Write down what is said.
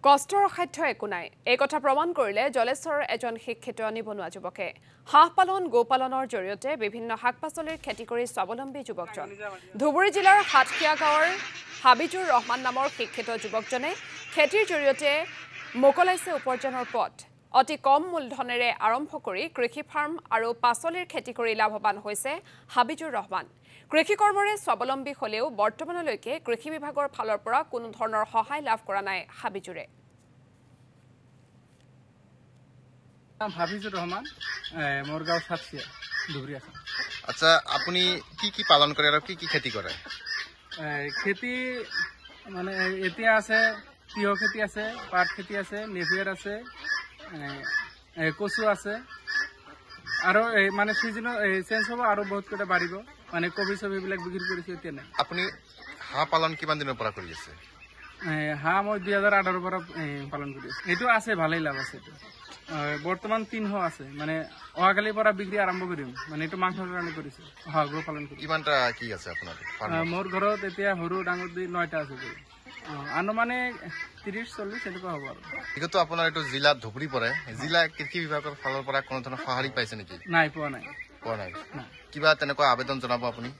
কষ্টৰ সাধ্য একো নাই এই কথা প্ৰমাণ কৰিলে জলেশ্বৰৰ এজন শিক্ষিত নিবনুৱা যুৱকে হাঁহ পালন গোপালনৰ জৰিয়তে বিভিন্ন শাক-পাচলিৰ খেতি কৰি স্বাৱলম্বী যুৱকজন ধুবুৰী জিলাৰ হাটখিয়া গাঁৱৰ হাবিজুৰ ৰহমান নামৰ শিক্ষিত যুৱকজনে খেতিৰ জৰিয়তে মোকলাইছে উপাৰ্জনৰ পথ অতি কম মূলধনেৰে আৰম্ভ কৰি কৃষি ফাৰ্ম আৰু পাচলিৰ খেতি কৰি লাভৱান হৈছে হাবিজুৰ ৰহমান কৃষি কৰ্মৰে স্বাৱলম্বী হলেও বৰ্তমানলৈকে কৃষি বিভাগৰ ফালৰ পৰা কোনো ধৰণৰ সহায় লাভ কৰা নাই হাবিজুৰে হাবিজুৰ ৰহমান মোৰগাঁও সাতসিয়া ধুবুৰী আছে আচ্ছা আপুনি কি পালন কৰে আৰু কি খেতি কৰে খেতি মানে এতিয়া আছে তিয়হ খেতি আছে পাট খেতি আছে নেভিয়াৰ আছে কচু আছে আৰু মানে সিজনৰ চেঞ্জ হ'ব আৰু বহুত কেইটা বাঢ়িব মানে কবি ছবিবিলাক বিক্ৰী কৰিছো এতিয়া নাই আপুনি হাঁহ পালন কিমান দিনৰ পৰা কৰি আছে হাঁহ মই 2018 পৰা পালন কৰি আছো এইটো আছে ভালেই লাভ আছে এইটো বৰ্তমান 300 আছে মানে অহাকালিৰ পৰা বিক্ৰী আৰম্ভ কৰিম মানে এইটো মাংসৰ কাৰণে কৰিছো গৰু পালন কৰি কিমানটা কি আছে আপোনাৰ মোৰ ঘৰত এতিয়া সৰু ডাঙৰ 9টা আছে আনুমানে 30-40 এনেকুৱা হ'ব আৰু যিহেতু আপোনাৰ এইটো জিলা ধুবুৰী পৰে জিলা কৃষি বিভাগৰ ফালৰ পৰা কোনো ধৰণৰ সঁহাৰি পাইছে নেকি নাই পোৱা নাই কিবা তেনেকুৱা আবেদন জনাব আপুনি